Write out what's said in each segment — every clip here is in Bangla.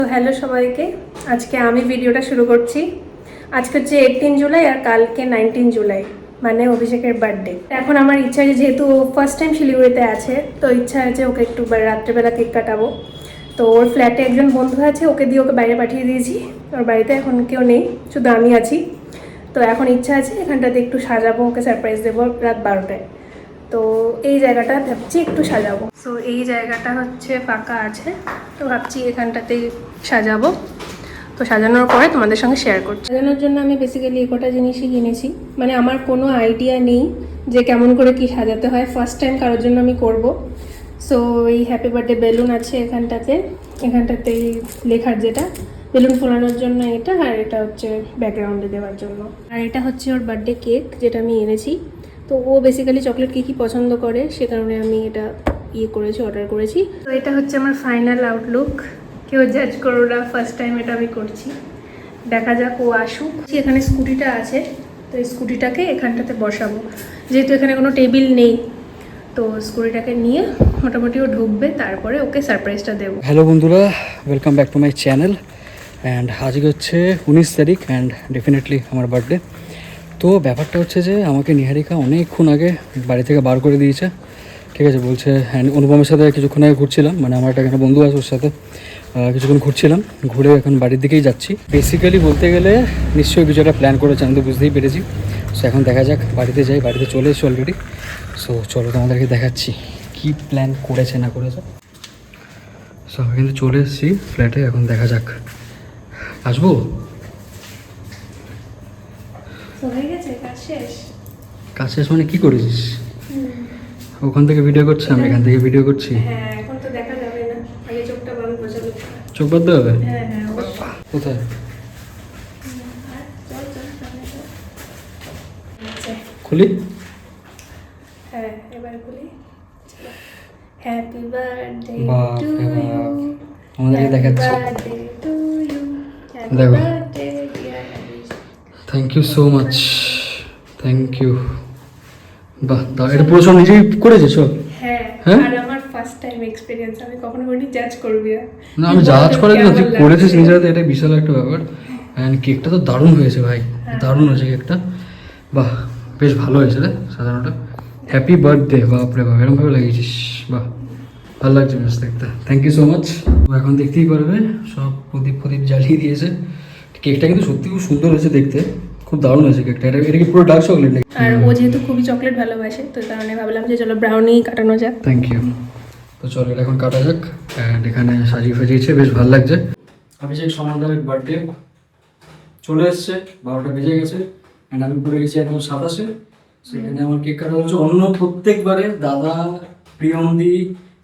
তো হ্যালো সবাইকে, আজকে আমি ভিডিওটা শুরু করছি। আজকে হচ্ছে 18 জুলাই আর কালকে 19 জুলাই, মানে অভিষেকের বার্থডে। এখন আমার ইচ্ছা আছে, যেহেতু ফার্স্ট টাইম শিলিগুড়িতে আছে, তো ইচ্ছা আছে ওকে একটু রাত্রেবেলা কেক কাটাবো। তো ওর ফ্ল্যাটে একজন বন্ধু আছে, ওকে দিয়ে ওকে বাইরে পাঠিয়ে দিয়েছি। ওর বাড়িতে এখন কেউ নেই, শুধু আমি আছি। তো এখন ইচ্ছা আছে এখানটাতে একটু সাজাবো, ওকে সারপ্রাইজ দেবো রাত 12টায়। তো এই জায়গাটা ভাবছি একটু সাজাবো। সো এই জায়গাটা হচ্ছে ফাঁকা আছে, তো ভাবছি এখানটাতেই সাজাবো। তো সাজানোর পরে তোমাদের সঙ্গে শেয়ার করছি। সাজানোর জন্য আমি বেসিক্যালি এই কটা জিনিসই কিনেছি, মানে আমার কোনো আইডিয়া নেই যে কেমন করে কি সাজাতে হয়। ফার্স্ট টাইম কারোর জন্য আমি করব। সো এই হ্যাপি বার্থডে বেলুন আছে এখানটাতে লেখার যেটা বেলুন ফোলানোর জন্য এটা, আর এটা হচ্ছে ব্যাকগ্রাউন্ডে দেওয়ার জন্য। আর এটা হচ্ছে ওর বার্থডে কেক, যেটা আমি এনেছি। তো ও বেসিক্যালি চকলেট কেকই পছন্দ করে, সে কারণে আমি এটা অর্ডার করেছি। তো এটা হচ্ছে আমার ফাইনাল আউটলুক। কেউ জাজ করো না, ফার্স্ট টাইম এটা আমি করছি। দেখা যাক, ও আসুক। এখানে স্কুটিটা আছে, তো এই স্কুটিটাকে এখানটাতে বসাবো, যেহেতু এখানে কোনো টেবিল নেই। তো স্কুটিটাকে নিয়ে মোটামুটি ও ঢুকবে, তারপরে ওকে সারপ্রাইজটা দেবো। হ্যালো বন্ধুরা, welcome back to my channel. And আজকে হচ্ছে 19 তারিখ অ্যান্ড ডেফিনেটলি আমার বার্থডে। তো ব্যাপারটা হচ্ছে যে আমাকে নিহারিকা অনেকক্ষণ আগে বাড়ি থেকে বার করে দিয়েছে, ঠিক আছে। বলছে, অ্যান্ড অনুপমের সাথে কিছুক্ষণ আগে ঘুরছিলাম, মানে আমার একটা এখানে বন্ধু আছে, ওর সাথে কিছুক্ষণ ঘুরছিলাম, ঘুরে এখন বাড়ির দিকেই যাচ্ছি। বেসিক্যালি বলতে গেলে নিশ্চয়ই কিছু একটা প্ল্যান করেছে, আমি তো বুঝতেই পেরেছি। সো এখন দেখা যাক, বাড়িতে যাই। বাড়িতে চলে এসেছি অলরেডি। সো চলো তোমাদেরকে দেখাচ্ছি কী প্ল্যান করেছে না করেছে। সব কিন্তু চলে এসেছি ফ্ল্যাটে, এখন দেখা যাক। আসবো? কাজ শেষ মানে কি করেছিস? ওখান থেকে ভিডিও করছি, আমি এখান থেকে ভিডিও করছি। এখন তো দেখা যাবে না, আগে চোখটা বন্ধ বসালো। চোখ বাঁধতে হবে? হ্যাঁ, কোথায়? খুলি? হ্যাঁ, এবার খুলি। হ্যাপি বার্থডে বাপ টু রে ইউ, বাপ, আমাদেরকে দেখাচ্ছি। বার্থডে টু ইউ, হ্যাপি দেখো। Birthday dear Abhishek. Thank you so much, thank you. বাহ, দাও। এটা পুরো সব নিজেই করেছিস? হ্যাঁ, হ্যাঁ? আর আমার ফার্স্ট টাইম এক্সপেরিয়েন্স, আমি কখনো করিনি, জাজ করবি না। না, আমি জাজ করে দিই না, তুই করেছিস নিজের হাতে, এটা বিশাল একটা ব্যাপার। অ্যান্ড কেকটা তো দারুণ হয়েছে ভাই, দারুণ হয়েছে কেকটা। বাহ, বেশ ভালো হয়েছে রে সাজানোটা। হ্যাপি বার্থডে, বাপরে বাপ, এরকমভাবে লাগিয়েছিস, বাহ ভালো লাগছে বেশ দেখতে। Thank you so much. তো এখন দেখতেই পারবে সব প্রদীপ জ্বালিয়ে দিয়েছে। কেকটা কিন্তু সত্যি খুব সুন্দর হয়েছে দেখতে, খুব দারুণ হয়েছে কেকটা। এটা কি পুরো ডার্ক চকলেট নাকি? আর ও যেহেতু খুবই চকলেট ভালোবাসে, তো কারণে ভাবলাম যে চলো ব্রাউনি কাটানো যাক। Thank you. তো চলো এটা এখন কাটা যাক। অ্যান্ড এখানে সাজিয়ে ফাজিয়েছে, বেশ ভালো লাগছে। অভিষেক সমানদারের বার্থডে চলে এসছে, 12টা বেজে গেছে। অ্যান্ড আমি পড়ে গেছি এখন 27-এ। সেখানে আমার কেক কাটা হচ্ছে অন্য প্রত্যেকবারে দাদা, প্রিয়ন্দি,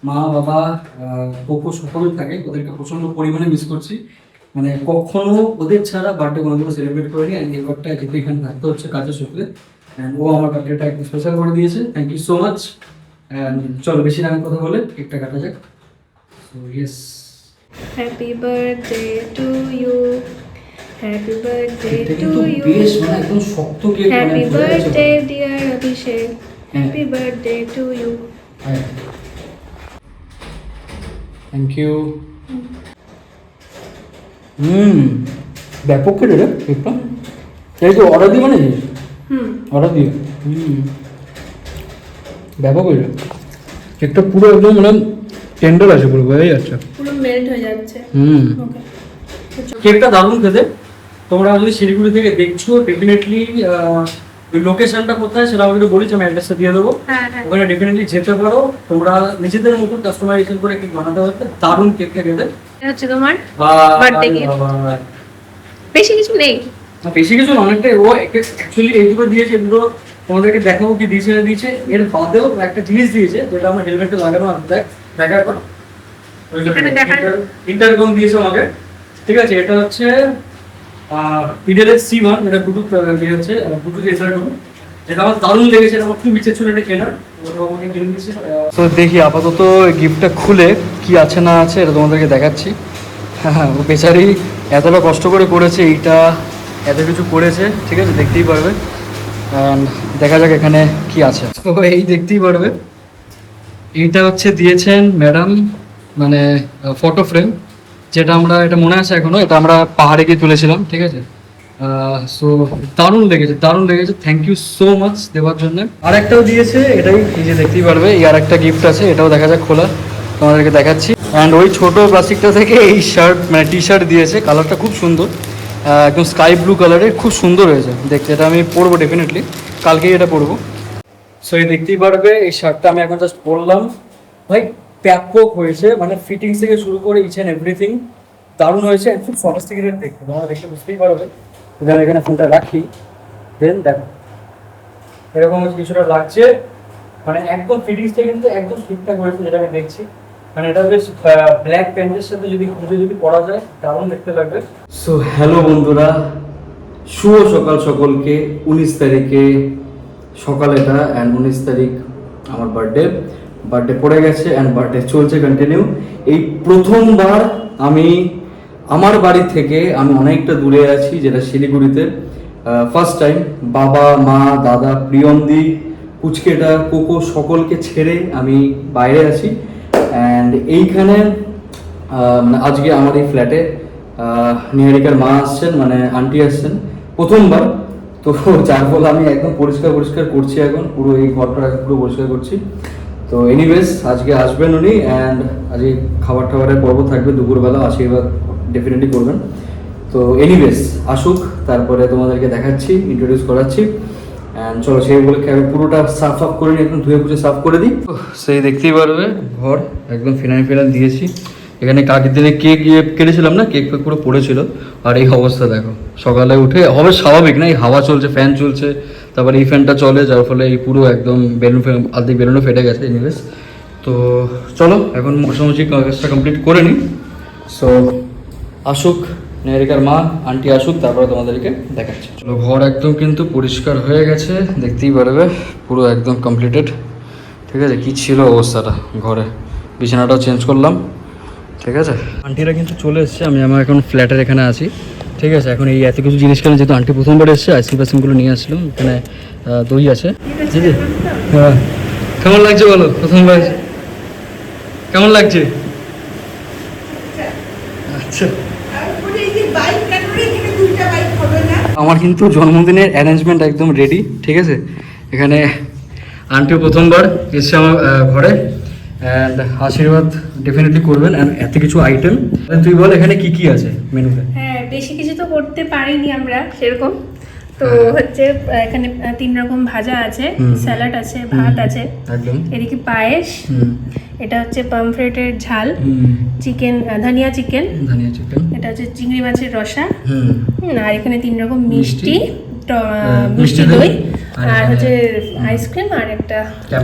মা, বাবা, পপু সকলে থাকে। ওদেরকে প্রচণ্ড পরিমাণে মিস করছি, মানে কখনো ওদের ছাড়া বার্থডে কোনোদিনও সেলিব্রেট করিনি। অ্যান্ড এবারটা যেহেতু এখানে থাকতে হচ্ছে কাজের সূত্রে, অ্যান্ড ও আমার বার্থডেটা একটু স্পেশাল করে দিয়েছে। Thank you so much. And চলো বেশি না কথা বলে কেকটা কাটা যাক। So yes, happy birthday to you, happy birthday এটা টু কিন্তু ইউ, বেশ মানে একদম শক্ত cake, happy birthday dear Abhishek, happy birthday to you. Thank you. ব্যাপক কেটে রে কেকটা। এই তো অর্ডার দিয়ে বানিয়েছিস? অর্ডার দিয়ে। ব্যাপক হয়েছে কেকটা, পুরো একদম মানে টেন্ডার আছে, পুরো বোঝাই যাচ্ছে, পুরো মেল্ট হয়ে যাচ্ছে। ওকে, কেকটা দারুণ খেতে। তোমরা যদি শিলিগুড়ি থেকে দেখছো, ডেফিনেটলি ওই লোকেশনটা কোথায় সেটা আমাকে একটু বলিস, আমি অ্যাড্রেসটা দিয়ে দেবো। ওখানে ডেফিনেটলি যেতে পারো। তোমরা নিজেদের মতো কাস্টমাইজেশন করে কেক বানাতে পারবে, দারুণ কেকটা খেতে। এটা হচ্ছে তোমার বার্থডে গিফট। বেশি কিছু নেই, বেশি কিছু না, অনেকটাই। ও অ্যাকচুয়ালি এইগুলো দিয়েছে, এগুলো তোমাদেরকে দেখাবো কি দিয়েছে না দিয়েছে। এর বাদেও একটা জিনিস দিয়েছে যেটা আমার হেলমেটে লাগানো আছে, দেখা করো। ইন্টারকম দিয়েছে আমাকে, ঠিক আছে। এটা হচ্ছে পিডেলের C1, এটা ব্লুটুথ দিয়েছে, ব্লুটুথ এসআর2, যেটা আমার দারুণ লেগেছে। এটা আমার খুব ইচ্ছে ছিল এটা কেনার। তো দেখি আপাতত গিফটটা খুলে কি আছে না আছে এটা তোমাদেরকে দেখাচ্ছি। হ্যাঁ, ও বেচারি এতটা কষ্ট করে করেছে, এইটা এত কিছু করেছে, ঠিক আছে, দেখতেই পারবে। দেখা যাক এখানে কি আছে। তো এই দেখতেই পারবে, এইটা হচ্ছে দিয়েছেন ম্যাডাম, মানে ফটো ফ্রেম। যেটা আমরা, এটা মনে আছে এখনো, এটা আমরা পাহাড়ে গিয়ে তুলেছিলাম, ঠিক আছে। সো দারুণ লেগেছে, থ্যাংক ইউ সো মাচ দেওয়ার জন্য। আর একটাও দিয়েছে, এটাই এই যে দেখতেই পারবে, এই আর একটা গিফট আছে, এটাও দেখা যাক খোলা, তোমাদেরকে দেখাচ্ছি। অ্যান্ড ওই ছোট প্লাস্টিকটা থেকে এই শার্ট, মানে টি শার্ট দিয়েছে, কালারটা খুব সুন্দর, একদম স্কাই ব্লু কালারের, খুব সুন্দর হয়েছে দেখতে। এটা আমি পরবো ডেফিনেটলি, কালকেই এটা পরবো। সো এই দেখতেই পারবে, এই শার্টটা আমি এখন জাস্ট পরলাম, ভাই ব্যাপক হয়েছে, মানে ফিটিংস থেকে শুরু করে ইচ অ্যান্ড এভরিথিং দারুণ হয়েছে, খুব সফিস্টিকেটেড দেখতে, তোমরা দেখে বুঝতেই পারবে। যদি আমি এখানে ফোনটা রাখি, দেন দেখো এরকম কিছুটা লাগছে, মানে একদম ফিটিংসটা কিন্তু একদম ঠিকঠাক হয়েছে, যেটা আমি দেখছি। মানে এটা বেশ ব্ল্যাক প্যান্টের সাথে যদি পরা যায় দারুণ দেখতে লাগবে। সো হ্যালো বন্ধুরা, শুভ সকাল সকলকে। 19 তারিখে সকাল এটা, অ্যান্ড 19 তারিখ আমার বার্থডে পড়ে গেছে, অ্যান্ড বার্থডে চলছে কন্টিনিউ। এই প্রথমবার আমি আমার বাড়ি থেকে, আমি অনেকটা দূরে আছি, যেটা শিলিগুড়িতে, ফার্স্ট টাইম বাবা মা দাদা প্রিয়মদি পুচকেটা কোকো সকলকে ছেড়ে আমি বাইরে আছি। অ্যান্ড এইখানে মানে আজকে আমার এই ফ্ল্যাটে নিহারিকার মা আসছেন, মানে আন্টি আসছেন প্রথমবার। তো যার ফলে আমি একদম পরিষ্কার করছি, এখন পুরো এই ঘরটা পুরো পরিষ্কার করছি। তো এনিওয়েজ আজকে আসবেন উনি, অ্যান্ড আজকে খাবারের পর্ব থাকবে দুপুরবেলা, আশীর্বাদ ডেফিনেটলি করবেন। তো এনিওয়েজ আসুক, তারপরে তোমাদেরকে দেখাচ্ছি, ইন্ট্রোডিউস করাচ্ছি। অ্যান্ড চলো সেই বলে আমি পুরোটা সাফ করে নিই, একদম ধুয়ে পুজো সাফ করে দিই। সেই দেখতেই পারবে ঘর একদম ফিনাইল দিয়েছি। এখানে কাকের দিনে কেক কেটেছিলাম না, কেক ফেক পুরো পড়েছিল। আর এই অবস্থা দেখো, সকালে উঠে হবে স্বাভাবিক না, এই হাওয়া চলছে, ফ্যান চলছে, তারপরে এই ফ্যানটা চলে, যার ফলে এই পুরো একদম আর্ধেক বেলুনও ফেটে গেছে। এনিওয়েজ তো চলো এখন মোটামুটি কাজটা কমপ্লিট করে নিই। সো আসুক নিহারিকার মা আন্টি আসুক, তারপরে তোমাদেরকে দেখাচ্ছি। চলো ঘর একদম কিন্তু পরিষ্কার হয়ে গেছে, দেখতেই পারবে পুরো একদম কমপ্লিটেড, ঠিক আছে। কি ছিল অবস্থাটা ঘরে, বিছানাটাও চেঞ্জ করলাম, ঠিক আছে। আন্টিরা কিন্তু চলে এসছে, আমি আমার এখন ফ্ল্যাটের এখানে আছি, ঠিক আছে। এখন এই এত কিছু জিনিস কেন, যেহেতু আন্টি প্রথমবার এসছে, আইসক্রিমগুলো নিয়ে আসলাম। এখানে দই আছে, দিদি। হ্যাঁ কেমন লাগছে বলো, প্রথমবার কেমন লাগছে? আচ্ছা, আমার কিন্তু জন্মদিনের অ্যারেঞ্জমেন্ট একদম রেডি, ঠিক আছে। এখানে আন্টিও প্রথমবার এসছে আমার ঘরে, অ্যান্ড আশীর্বাদ ডেফিনেটলি করবেন। অ্যান্ড এত কিছু আইটেম, তুই বল এখানে কি কি আছে মেনুতে? হ্যাঁ, বেশি কিছু তো করতে পারিনি আমরা সেরকম, তো হচ্ছে এখানে 3 রকম ভাজা আছে, স্যালাড আছে, ভাত আছে, একদম এদিকে পায়েস, এটা হচ্ছে পামফ্রেটের ঝাল, চিকেন ধনিয়া চিকেন, এটা হচ্ছে চিংড়ি মাছের রসা, আর এখানে 3 রকম মিষ্টি দই, আর হচ্ছে আইসক্রিম, আর একটা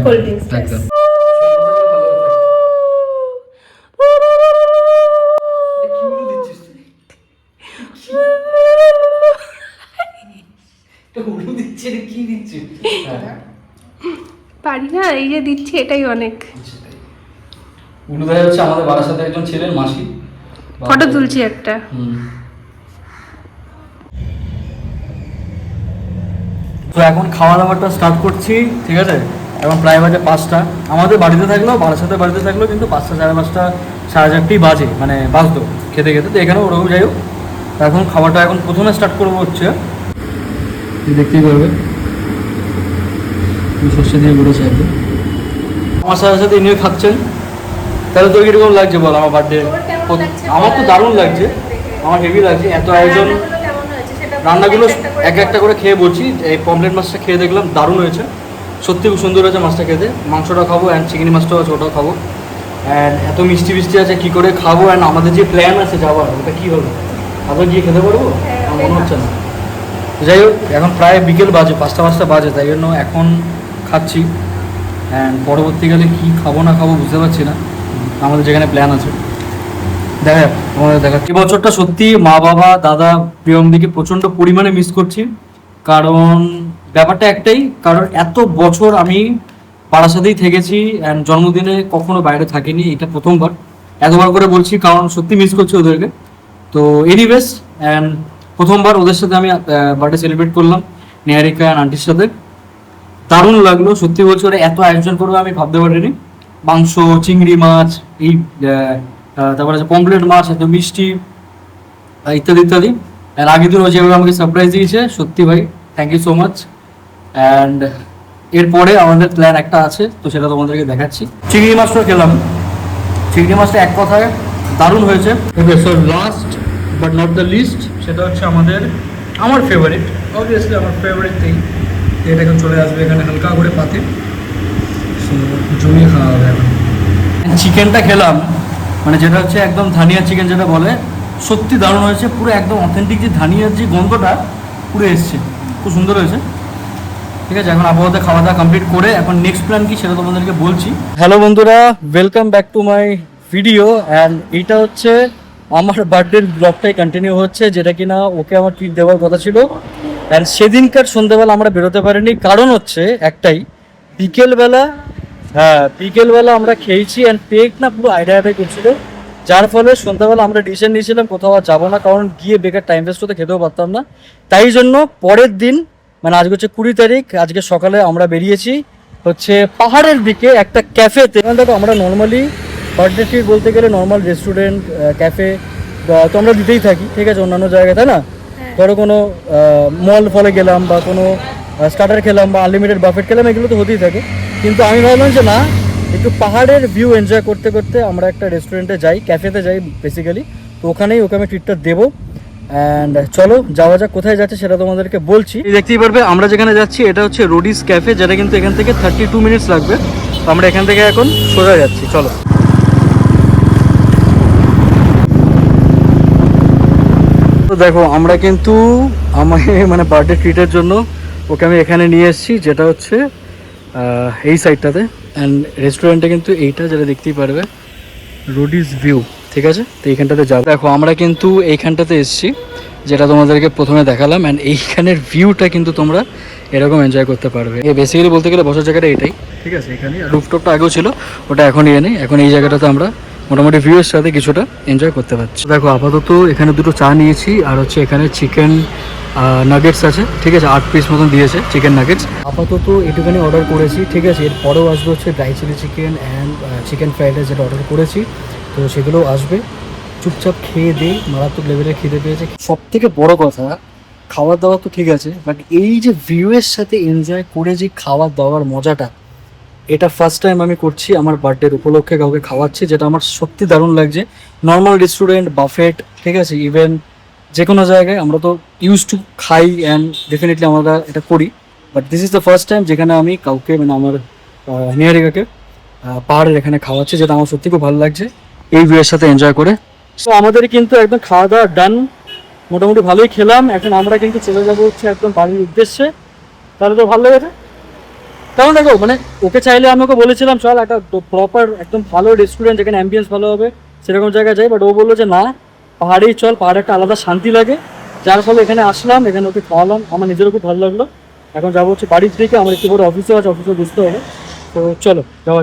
কোল্ড ড্রিঙ্কস। পারি না, এই যে দিচ্ছি এটাই অনেক। উলুদাই হচ্ছে আমাদের বাড়ির সাথে একজন ছিলেন মাসি, ফটো তুলছি একটা। তো এখন খাওয়া দাওয়াটা স্টার্ট করছি, ঠিক আছে। এখন প্রায় বাজে 5টা, আমাদের বাড়িতে থাকলেও বারাসাতে বাড়িতে থাকলেও কিন্তু 5টা, সাড়ে 5টা, সাড়ে 4টেই বাজে, মানে বাজতো খেতে তো এখানেও ওরকম যাই হোক। এখন খাবারটা এখন প্রথমে স্টার্ট করবো হচ্ছে, দেখতেই পারবে সর্ষে দিয়ে গুঁড়ো একদম। আমার সাথে ইনিও খাচ্ছেন, তাহলে তোর কিরকম লাগছে বল আমার বার্থডে? আমার তো দারুণ লাগছে, আমার হেভি লাগছে, এত আয়োজন। রান্নাগুলো এক একটা করে খেয়ে বলছি, এই পমফ্রেট মাছটা খেয়ে দেখলাম দারুণ হয়েছে, সত্যি খুব সুন্দর হয়েছে মাছটা খেতে। মাংসটা খাবো, অ্যান্ড চিংড়ি মাছটাও আছে, ওটাও খাবো। অ্যান্ড এত মিষ্টি আছে, কী করে খাবো? অ্যান্ড আমাদের যে প্ল্যান আছে যাওয়ার, ওটা কী হবে? আবার গিয়ে খেতে পারবো? আমার মনে হচ্ছে না। যাই হোক, এখন প্রায় বিকেল বাজে, 5টা বাজে, তাই জন্য এখন খাচ্ছি। অ্যান্ড পরবর্তীকালে কী খাবো না খাবো বুঝতে পারছি না, আমাদের যেখানে প্ল্যান আছে দেখা আমাদের দেখা। এই বছরটা সত্যি মা বাবা দাদা প্রিয়মদিকে প্রচণ্ড পরিমাণে মিস করছি, কারণ ব্যাপারটা একটাই, কারণ এত বছর আমি বারাসাতেই থেকেছি, অ্যান্ড জন্মদিনে কখনো বাইরে থাকিনি, এটা প্রথমবার। এতবার করে বলছি কারণ সত্যি মিস করছি ওদেরকে। তো এনিওয়েজ, অ্যান্ড প্রথমবার ওদের সাথে আমি বার্থডে সেলিব্রেট করলাম, নিহারিকা অ্যান্ড আন্টির সাথে, দারুণ লাগলো। সত্যি বলছি, ওরা এত আয়োজন করবে আমি ভাবতে পারিনি। মাংস, চিংড়ি মাছ, এই তারপর আছে পমফ্রেট মাছ, একদম মিষ্টি, ইত্যাদি ইত্যাদি। অ্যান্ড আগের দিন ও যেভাবে আমাকে সারপ্রাইজ দিয়েছে, সত্যি ভাই thank you so much. And এরপরে আমাদের প্ল্যান একটা আছে, তো সেটা তোমাদেরকে দেখাচ্ছি। চিংড়ি মাছটা খেলাম, চিংড়ি মাছটা এক কথায় দারুণ হয়েছে। Okay, so last but not the least, সেটা হচ্ছে আমার ফেভারিট, অবভিয়াসলি আমার ফেভারিট থিং। এটা এখন চলে আসবে এখানে হালকা করে পাতে, সো জমিয়ে খাওয়া হবে এখন। চিকেনটা খেলাম, মানে যেটা হচ্ছে একদম ধানিয়া চিকেন যেটা বলে, সত্যি দারুণ হয়েছে। পুরো একদম অথেন্টিক যে ধানিয়ার যে গন্ধটা পুরো এসছে, খুব সুন্দর হয়েছে। ঠিক আছে, এখন আপাতত খাওয়া দাওয়া কমপ্লিট করে এখন নেক্সট প্ল্যান কি সেটা তোমাদেরকে বলছি। হ্যালো বন্ধুরা, welcome back to my video. And এইটা হচ্ছে আমার বার্থডের ব্লগটাই কন্টিনিউ হচ্ছে, যেটা কিনা ওকে আমার ট্রিট দেওয়ার কথা ছিল। অ্যান্ড সেদিনকার সন্ধ্যেবেলা আমরা বেরোতে পারিনি, কারণ হচ্ছে একটাই, বিকেলবেলা আমরা খেয়েছি অ্যান্ড পেট না পুরো আইডা করছিল, যার ফলে সন্ধ্যাবেলা আমরা ডিসিশন নিয়েছিলাম কোথাও আর যাবো না, কারণ গিয়ে বেকার টাইম ওয়েস্ট হতে খেতেও পারতাম না। তাই জন্য পরের দিন, মানে আজকে হচ্ছে 20 তারিখ, আজকে সকালে আমরা বেরিয়েছি হচ্ছে পাহাড়ের দিকে একটা ক্যাফেতে। দেখো আমরা নর্মালি বার্থডে ট্রিট বলতে গেলে নর্মাল রেস্টুরেন্ট, ক্যাফে তো আমরা দিতেই থাকি, ঠিক আছে, অন্যান্য জায়গায়, তাই না? ধরো কোনো মল ফলে গেলাম বা কোনো স্টার্টার খেলাম বা আনলিমিটেড বাফেট খেলাম, এগুলো তো হতেই থাকে। কিন্তু আমি ভাবলাম যে না, একটু পাহাড়ের ভিউ এনজয় করতে করতে আমরা একটা রেস্টুরেন্টে যাই, ক্যাফেতে যাই বেসিক্যালি। তো ওখানেই ওকে আমি ট্রিটটা দেবো। অ্যান্ড চলো যাওয়া যাক, কোথায় যাচ্ছে সেটা তোমাদেরকে বলছি। দেখতেই পারবে আমরা যেখানে যাচ্ছি এটা হচ্ছে রোডিস ক্যাফে, যেটা কিন্তু এখান থেকে 32 মিনিটস লাগবে। তো আমরা এখান থেকে এখন সোজা যাচ্ছি, চলো। তো দেখো আমরা কিন্তু মানে বার্থডে ট্রিটের জন্য ওকে আমি এখানে নিয়ে এসেছি, যেটা হচ্ছে এই সাইডটাতে। অ্যান্ড রেস্টুরেন্টটা কিন্তু এইটা, যেটা দেখতেই পারবে রোডিস ভিউ, ঠিক আছে। তো এইখানটাতে যাবো। দেখো আমরা কিন্তু এইখানটাতে এসেছি, যেটা তোমাদেরকে প্রথমে দেখালাম। অ্যান্ড এইখানের ভিউটা কিন্তু তোমরা এরকম এনজয় করতে পারবে। বেসিক্যালি বলতে গেলে বসার জায়গাটা এটাই, ঠিক আছে। এখানে রুফটপটা আগেও ছিল, ওটা এখন নিয়ে নেই। এখন এই জায়গাটাতে আমরা মোটামুটি ভিউয়ের সাথে কিছুটা এনজয় করতে পারছি। দেখো আপাতত এখানে দুটো চা নিয়েছি, আর হচ্ছে এখানে চিকেন নাগেটস আছে, ঠিক আছে, 8 পিস মতন দিয়েছে চিকেন নাগেটস। আপাতত এটুখানি অর্ডার করেছি, ঠিক আছে। এরপরেও আসবে হচ্ছে dry chilli chicken and chicken fried rice, যেটা অর্ডার করেছি, তো সেগুলো আসবে। চুপচাপ খেয়ে দিই, মারাত্মক লেভেলে খিদে পেয়েছে। সব থেকে বড় কথা, খাওয়া দাওয়া তো ঠিক আছে, বাট এই যে ভিউয়ের সাথে এনজয় করে যে খাওয়া দাওয়ার মজাটা, এটা ফার্স্ট টাইম আমি করছি আমার বার্থডের উপলক্ষে, কাউকে খাওয়াচ্ছি, যেটা আমার সত্যি দারুণ লাগছে। নর্মাল রেস্টুরেন্ট, বাফেট, ঠিক আছে, ইভেন যে কোনো জায়গায় আমরা তো ইউজ টু খাই অ্যান্ড ডেফিনেটলি আমরা এটা করি, but this is the first time যেখানে আমি কাউকে, মানে আমার নিহারিকাকে পাহাড়ের এখানে খাওয়াচ্ছি, যেটা আমার সত্যি খুব ভালো লাগছে এই ভিউয়ের সাথে এনজয় করে। তো আমাদের কিন্তু একদম খাওয়া দাওয়া ডান, মোটামুটি ভালোই খেলাম। এখন আমরা কিন্তু চলে যাবো হচ্ছে একদম বাড়ির উদ্দেশ্যে। তাহলে তো ভালো লেগেছে। কারণ দেখো, মানে ওকে চাইলে আমি ওকে বলেছিলাম চল একটা প্রপার একদম ভালো রেস্টুরেন্ট যেখানে অ্যাম্বিয়েন্স ভালো হবে সেরকম জায়গায় যাই, বাট ও বললো যে না, পাহাড়েই চল, পাহাড়ে একটা আলাদা শান্তি লাগে। যার ফলে এখানে আসলাম, এখানে ওকে খাওয়ালাম, আমার নিজেরও খুব ভালো লাগলো। এখন যাবো হচ্ছে বাড়ির দিকে, আমার একটু বড় অফিসও আছে, অফিসে বুঝতে হবে। তো চলো যাওয়া।